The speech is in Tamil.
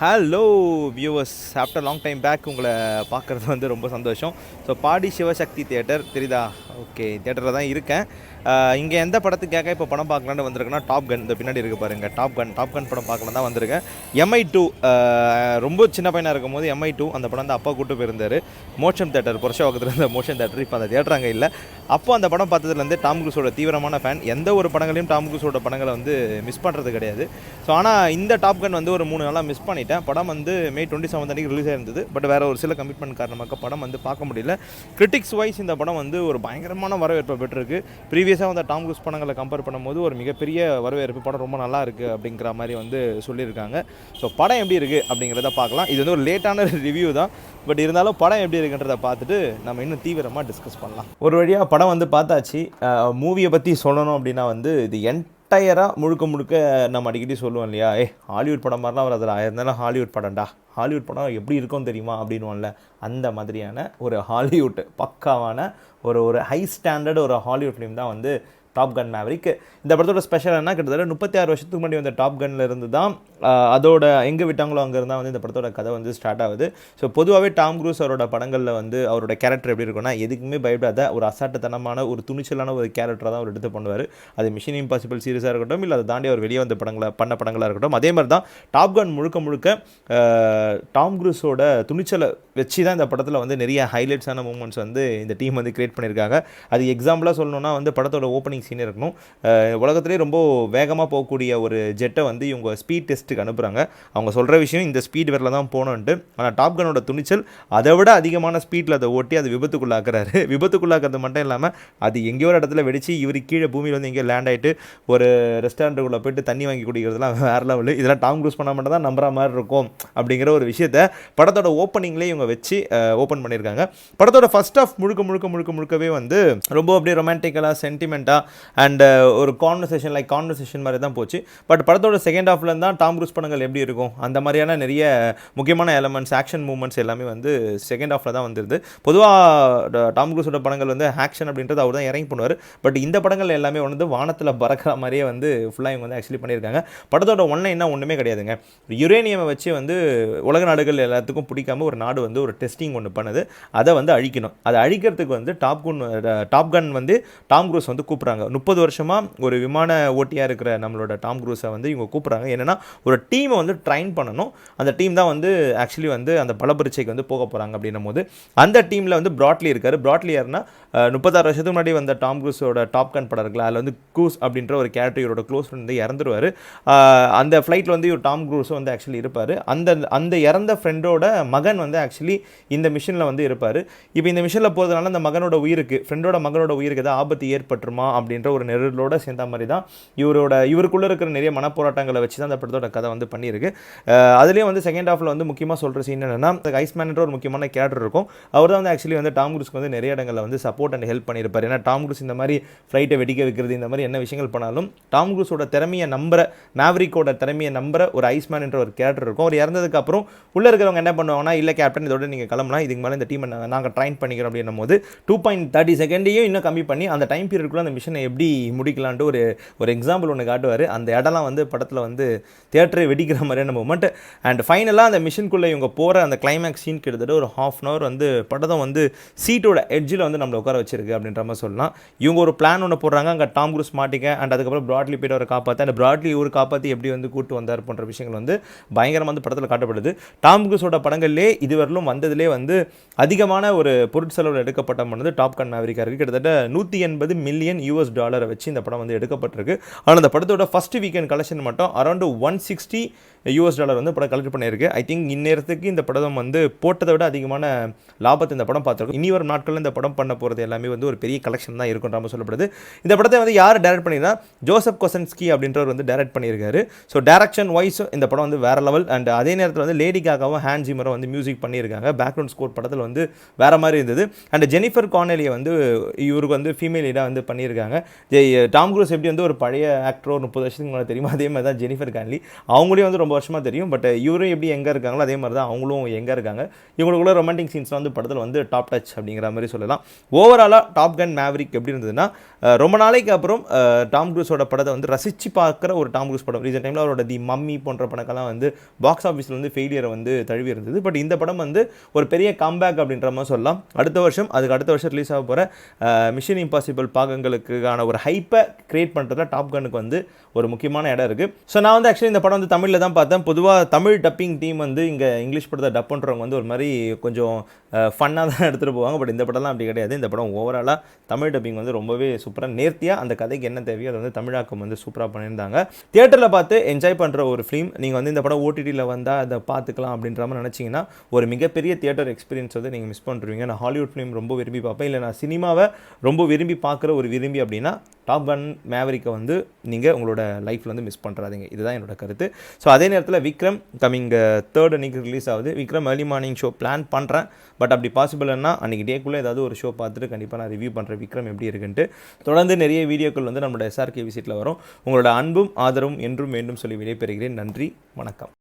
Hello viewers, after long time back உங்களை பார்க்குறது வந்து ரொம்ப சந்தோஷம். ஸோ பாடி சிவசக்தி தியேட்டர் தெரியுதா? ஓகே, தியேட்டரில் தான் இருக்கேன். இங்கே எந்த படத்துக்காக இப்போ படம் பார்க்கலான்னு வந்திருக்குன்னா டாப் கன். இந்த பின்னாடி இருக்குது பாருங்கள், டாப் கன் படம் பார்க்கலாம் தான் வந்திருக்கேன். MI2 ரொம்ப சின்ன பையனாக இருக்கும் போது MI2 அந்த படம் வந்து அப்பா கூட்டு போயிருந்தார். மோஷன் தேட்டர் புரஷவாக்கத்தில் இருந்த மோஷன் தேட்டர், இப்போ அந்த தேட்டர் அங்கே இல்லை. அப்போ அந்த படம் பார்த்ததுலேருந்து டாம் க்ரூஸோட தீவிரமான ஃபேன். எந்த ஒரு படங்களையும் டாம் க்ரூஸோட படங்களை வந்து மிஸ் பண்ணுறது கிடையாது. ஸோ ஆனால் இந்த டாப் கன் வந்து ஒரு 3 நாளாக மிஸ் பண்ணிட்டேன். படம் வந்து May 27 அன்றைக்கி ரிலீஸ் ஆயிருந்தது. பட் வேறு ஒரு சில கமிட்மெண்ட் காரணமாக படம் வந்து பார்க்க முடியல. கிரிட்டிக்ஸ் வைஸ் இந்த படம் வந்து ஒரு பயங்கரமான வரவேற்பை பெற்றிருக்கு. ப்ரீவியஸாக வந்து டாம் க்ரூஸ் படங்களை கம்பேர் பண்ணும்போது ஒரு மிகப்பெரிய வரவேற்பு. படம் ரொம்ப நல்லா இருக்குது அப்படிங்கிற மாதிரி வந்து சொல்லியிருக்காங்க. ஸோ படம் எப்படி இருக்குது அப்படிங்கிறத பார்க்கலாம். இது வந்து ஒரு லேட்டான ரிவ்யூ தான். பட் இருந்தாலும் படம் எப்படி இருக்குன்றதை பார்த்துட்டு நம்ம இன்னும் தீவிரமாக டிஸ்கஸ் பண்ணலாம். ஒரு வழியாக படம் வந்து பார்த்தாச்சு. மூவியை பற்றி சொல்லணும் அப்படின்னா வந்து இது என்டையராக முழுக்க நம்ம அடிக்கடி சொல்லுவோம் இல்லையா, ஹாலிவுட் படம் மாதிரிலாம் வராது, இருந்தாலும் ஹாலிவுட் படம்டா, ஹாலிவுட் படம் எப்படி இருக்கும் தெரியுமா அப்படின்னுவோம்ல, அந்த மாதிரியான ஒரு ஹாலிவுட் பக்காவான ஒரு ஹை ஸ்டாண்டர்ட் ஒரு ஹாலிவுட் ஃபிலிம் தான் வந்து டாப் கன் மேவரிக். இந்த படத்தோட ஸ்பெஷல் என்ன, கிட்டத்தட்ட 36 வருஷத்துக்கு முன்னாடி வந்த டாப் கன்னில் இருந்து தான் அதோட எங்கே விட்டாங்களோ அங்கே இருந்தால் வந்து இந்த படத்தோட கதை வந்து ஸ்டார்ட் ஆகுது. ஸோ பொதுவாகவே டாம் க்ரூஸ் அவரோட படங்களில் வந்து அவரோட கேரக்டர் எப்படி இருக்குன்னா, எதுக்குமே பயப்படாத ஒரு அசாட்டுத்தனமான ஒரு துணிச்சலான ஒரு கேரக்டராக தான் அவர் எடுத்து பண்ணுவார். அது மிஷன் இம்பாசிபிள் சீரிஸாக இருக்கட்டும், இல்லை அதை தாண்டி அவர் வெளியே வந்த படங்களாக இருக்கட்டும். அதே மாதிரி தான் டாப் கன் முழுக்க டாம் க்ரூஸோட துணிச்சலை வச்சு தான் இந்த படத்தில் வந்து நிறைய ஹைலைட்ஸான மூமெண்ட்ஸ் வந்து இந்த டீம் வந்து கிரியேட் பண்ணியிருக்காங்க. அது எக்ஸாம்பிளாக சொல்லணும்னா வந்து படத்தோட ஓப்பனிங் சீன் இருக்கணும். உலகத்திலே ரொம்ப வேகமாக போகக்கூடிய ஒரு ஜெட்டை வந்து இவங்க ஸ்பீட் டெஸ்ட்டுக்கு அனுப்புகிறாங்க. அவங்க சொல்கிற விஷயம் இந்த ஸ்பீட் வேரில் தான் போகணுன்ட்டு. ஆனால் டாப் கனோட துணிச்சல் அதை விட அதிகமான ஸ்பீட்டில் அதை ஓட்டி அது விபத்துக்குள்ளாக்குறாரு. விபத்துக்குள்ளாக்குறது மட்டும் இல்லாமல் அது எங்கேயோ ஒரு இடத்துல வெடிச்சு இவர் கீழே பூமியில் வந்து எங்கேயோ லேண்ட் ஆகிட்டு ஒரு ரெஸ்டாரண்ட்டுக்குள்ளே போய்ட்டு தண்ணி வாங்கி குடிக்கிறதுலாம் வேறு லெவலு. இதெல்லாம் டாம் க்ரூஸ் பண்ண மட்டும் தான் நம்புற மாதிரி இருக்கும் அப்படிங்கிற ஒரு விஷயத்தை படத்தோட ஓப்பனிங்லேயே இவங்க வச்சு ஓப்பன் பண்ணியிருக்காங்க. படத்தோட ஃபர்ஸ்ட் ஆஃப் முழுக்கவே வந்து ரொம்ப அப்படியே ரொமான்டிக்கலாக சென்டிமெண்ட்டாக அண்ட் ஒரு கான்வர்சேஷன் மாதிரி தான் போச்சு. பட் படத்தோட செகண்ட் ஹாஃப்ல தான் டாம் க்ரூஸ் படங்கள் எப்படி இருக்கும் அந்த மாதிரியான நிறைய முக்கியமான எலமெண்ட்ஸ், ஆக்ஷன் மூமெண்ட்ஸ் எல்லாமே வந்து செகண்ட் ஹாஃப்ல தான் வந்துருது. பொதுவாக டாம் க்ரூஸோட படங்கள் வந்து ஆக்ஷன் அப்படின்றது அவர் தான் இறங்கி பண்ணுவார். பட் இந்த படங்கள் எல்லாமே வந்து வானத்தில் பறக்கிற மாதிரியே வந்து ஃபுல்லாக இவங்க வந்து ஆக்சுவலி பண்ணியிருக்காங்க. படத்தோட ஒன்லைன்னா ஒன்றுமே கிடையாதுங்க. யுரேனியமை வச்சு வந்து உலக நாடுகள் எல்லாத்துக்கும் பிடிக்காம ஒரு நாடு வந்து ஒரு டெஸ்டிங் ஒன்று பண்ணுது. அதை வந்து அழிக்கணும். அதை அழிக்கிறதுக்கு வந்து டாப் கன் வந்து டாம் க்ரூஸ் வந்து கூப்பிட்றாங்க. 30 வருஷமாக ஒரு விமான ஓட்டியாக இருக்கிற நம்மளோட டாம் க்ரூஸை வந்து இவங்க கூப்பிட்றாங்க. என்னென்னா ஒரு டீமை வந்து ட்ரைன் பண்ணணும். அந்த டீம் தான் வந்து ஆக்சுவலி வந்து அந்த பலப்பரீட்சைக்கு வந்து போக போகிறாங்க. அப்படின்னும் போது அந்த டீமில் வந்து ப்ராட்லி இருக்கார். ப்ராட்லி யாருன்னா 36 வருஷத்துக்கு முன்னாடி வந்த டாம் க்ரூஸோட டாப் கன் படம் இருக்குல்ல, அதில் வந்து க்ரூஸ் அப்படின்ற ஒரு கேரக்டர் இவரோட க்ளோஸ் ஃப்ரெண்ட் வந்து இறந்துருவார். அந்த ஃப்ளைட்டில் வந்து இவர் டாம் க்ரூஸும் வந்து ஆக்சுவலி இருப்பார். அந்த இறந்த ஃப்ரெண்டோட மகன் வந்து ஆக்சுவலி இந்த மிஷனில் வந்து இருப்பார். இப்போ இந்த மிஷனில் போகிறதுனால அந்த மகனோட உயிருக்கு, ஃப்ரெண்டோட மகனோட உயிருக்கு ஏதாவது ஆபத்து ஏற்பட்டுருமா அப்படின்ற ஒரு நெருடலோடு சேர்ந்த மாதிரி தான் இவருக்குள்ளே இருக்கிற நிறைய மனப்போராட்டங்களை வச்சு தான் அந்த படத்தோட கதை வந்து பண்ணியிருக்கு. அதுலேயும் வந்து செகண்ட் ஹாஃபில் வந்து முக்கியமாக சொல்கிற சீன் என்னென்னா, ஐஸ்மேன்ற ஒரு முக்கியமான கேரக்டர் இருக்கும். அவர் தான் வந்து ஆக்சுவலி வந்து டாம் க்ரூஸ்க்கு வந்து நிறைய இடங்களில் வந்து சப்போர்ட் அண்ட் ஹெல்ப் பண்ணியிருப்பார். ஏன்னா டாம் க்ரூஸ் இந்த மாதிரி ஃப்ளைட்டை வெடிக்க வைக்கிறது, இந்த மாதிரி என்ன விஷயங்கள் பண்ணாலும் டாம் க்ரூஸோட திறமையை நம்புற, மேவரிக்கோட திறமையை நம்புற ஒரு ஐஸ்மேன் என்ற ஒரு கேரக்டர் இருக்கும். அவர் இறந்ததுக்கு அப்புறம் உள்ளே இருக்கிறவங்க என்ன பண்ணுவாங்கன்னா, இல்லை கேப்டன் இதோட நீங்கள் கிளம்பலாம், இதுக்கு மேலே இந்த டீமை நாங்கள் ட்ரைன் பண்ணிக்கிறோம் அப்படின்னும் போது 2.30 செகண்டையும் இன்னும் கம்மி பண்ணி அந்த டைம் பீரியடுக்குள்ளே அந்த மிஷனை எப்படி முடிக்கலான்ட்டு ஒரு எக்ஸாம்பிள் ஒன்று காட்டுவார். அந்த இடம்லாம் வந்து படத்தில் வந்து தியேட்டரை வெடிக்கிற மாதிரியான மூமெண்ட். அண்ட் ஃபைனலாக அந்த மிஷின்குள்ளே இவங்க போகிற அந்த கிளைமேக்ஸ் சீன் கிட்டத்தட்ட ஒரு ½ அன் ஹவர் வந்து படத்தை வந்து சீட்டோட எட்ஜில் வந்து நம்மளை உட்கார வச்சிருக்கு அப்படின்ற மாதிரி சொல்லலாம். இவங்க ஒரு பிளான் ஒன்று போடுறாங்க, அங்கே டாம் க்ரூஸ் மாட்டிக்க, அண்ட் அதுக்கப்புறம் ப்ராட்லி போய்ட்டு அவரை காப்பாற்ற, அந்த ப்ராட்லி ஒரு காப்பாற்றி எப்படி வந்து கூட்டு வந்தார் போன்ற விஷயங்கள் வந்து பயங்கரமாக வந்து படத்தில் காட்டப்படுது. டாம் க்ரூஸோட படங்கள்லேயே இதுவரையிலும் வந்ததுலேயே வந்து அதிகமான ஒரு பொருட்செலவில் எடுக்கப்பட்ட பண்ணது டாப் கன் மேவரிக்காக இருக்குது. கிட்டத்தட்ட $180 மில்லியன் வச்சு இந்த படம் வந்து எடுக்கப்பட்டிருக்கு. ஆனால் அந்த படத்தோட ஃபர்ஸ்ட் வீக்கெண்ட் கலெக்ஷன் மட்டும் அரௌண்ட் $160 வந்து படம் கலெக்ட் பண்ணியிருக்கு. ஐ திங்க் இந்நேரத்துக்கு இந்த படம் வந்து போட்டதை விட அதிகமான லாபத்தை இந்த படம் பார்த்துருக்கும். இனி வரும் நாட்களில் இந்த படம் பண்ண போகிறது எல்லாமே வந்து ஒரு பெரிய கலெக்ஷன் தான் இருக்குன்ற மாதிரி சொல்லப்படுது. இந்த படத்தை வந்து யார் டைரக்ட் பண்ணியிருந்தா, ஜோசப் கொசன்ஸ்கி அப்படின்றவர் வந்து டைரக்ட் பண்ணியிருக்காரு. ஸோ டைரக்ஷன் வைஸ் இந்த படம் வந்து வேறு லெவல். அண்ட் அதே நேரத்தில் வந்து லேடி காகாவும் ஹேண்ட் ஜிமரும் வந்து மியூசிக் பண்ணியிருக்காங்க. பேக்ரவுண்ட் ஸ்கோர் படத்தில் வந்து வேறு மாதிரி இருந்தது. அண்ட் ஜெனிஃபர் கார்னெலியை வந்து இவருக்கு வந்து ஃபீமேல் லீடாக வந்து பண்ணியிருக்காங்க. டாம் க்ரூஸ் எப்படி வந்து ஒரு பழைய ஆக்டரோ 30 வருஷத்துக்கு முன்னாடி தெரியுமா, அதே மாதிரி தான் ஜெனிஃபர் கார்னெலி. அவங்களையும் வந்து ரொம்ப வருஷமாக தெரியும். பட் இவரும் எப்படி எங்கே இருக்காங்களோ அதே மாதிரி தான் அவங்களும் எங்கே இருக்காங்க. இவங்களுக்குள்ள ரொமான்டிக் சீன்ஸ்லாம் வந்து படத்தில் வந்து டாப் டச் அப்படிங்கிற மாதிரி சொல்லலாம். ஓவராலாக டாப் கன் மேவரிக் எப்படி இருந்ததுன்னா, ரொம்ப நாளைக்கு அப்புறம் டாம் க்ரூஸோட படத்தை வந்து ரசித்து பார்க்குற ஒரு டாம் க்ரூஸ் படம். ரீசெண்ட் டைமில் அவரோட தி மம்மி போன்ற படங்கள்லாம் வந்து பாக்ஸ் ஆஃபீஸில் வந்து ஃபெயிலியரை வந்து தழுவி இருந்தது. பட் இந்த படம் வந்து ஒரு பெரிய கம்பேக் அப்படின்ற மாதிரி சொல்லலாம். அடுத்த வருஷம் ரிலீஸ் ஆக போகிற மிஷன் இம்பாசிபிள் பாகங்களுக்கான ஒரு ஹைப்பை கிரியேட் பண்ணுறதுல டாப் கன்னுக்கு வந்து ஒரு முக்கியமான இடம் இருக்குது. ஸோ நான் வந்து ஆக்சுவலி இந்த படம் வந்து தமிழில் தான் பார்த்தேன். பொதுவாக தமிழ் டப்பிங் டீம் வந்து இங்கே இங்கிலீஷ் படத்தை டப் பண்ணுறவங்க வந்து ஒரு மாதிரி கொஞ்சம் ஃபன்னாக தான் எடுத்துகிட்டு போவாங்க. பட் இந்த படம்லாம் அப்படி கிடையாது. இந்த படம் ஓவராலாக தமிழ் டப்பிங் வந்து ரொம்பவே சூப்பராக நேர்த்தியாக அந்த கதைக்கு என்ன தேவையோ அதை வந்து தமிழாக்கம் வந்து சூப்பராக பண்ணியிருந்தாங்க. தியேட்டரில் பார்த்து என்ஜாய் பண்ணுற ஒரு ஃபிலிம். நீங்கள் வந்து இந்த படம் ஓடிடியில் வந்தால் அதை பார்த்துக்கலாம் அப்படின்ற மாதிரி நினச்சிங்கன்னா ஒரு மிகப்பெரிய தியேட்டர் எக்ஸ்பீரியன்ஸ் வந்து நீங்கள் மிஸ் பண்ணுறீங்க. நான் ஹாலிவுட் ஃபிலிம் ரொம்ப விரும்பி பார்ப்பேன், இல்லை நான் சினிமாவை ரொம்ப விரும்பி பார்க்குற ஒரு விரும்பி அப்படின்னா டாப் கன் மேவரிக்கை வந்து நீங்கள் உங்களோட லைஃப்பில் வந்து மிஸ் பண்ணுறாதீங்க. இதுதான் என்னோட கருத்து. ஸோ அதே நேரத்தில் விக்ரம் கம்மிங் 3rd அன்றைக்கி ரிலீஸ் ஆகுது. Vikram early morning show plan பண்ணுறேன். பட் அப்படி பாசிபிள்னா அன்றைக்கி டேக்குள்ளே ஏதாவது ஒரு ஷோ பார்த்துட்டு கண்டிப்பாக நான் ரிவ்யூ பண்ணுறேன் விக்ரம் எப்படி இருக்குன்ட்டு. தொடர்ந்து நிறைய வீடியோக்கள் வந்து நம்மளோட SRK விசிட்டில் வரும். உங்களோட அன்பும் ஆதரவும் என்றும் வேண்டும் சொல்லி விடைபெறுகிறேன். நன்றி, வணக்கம்.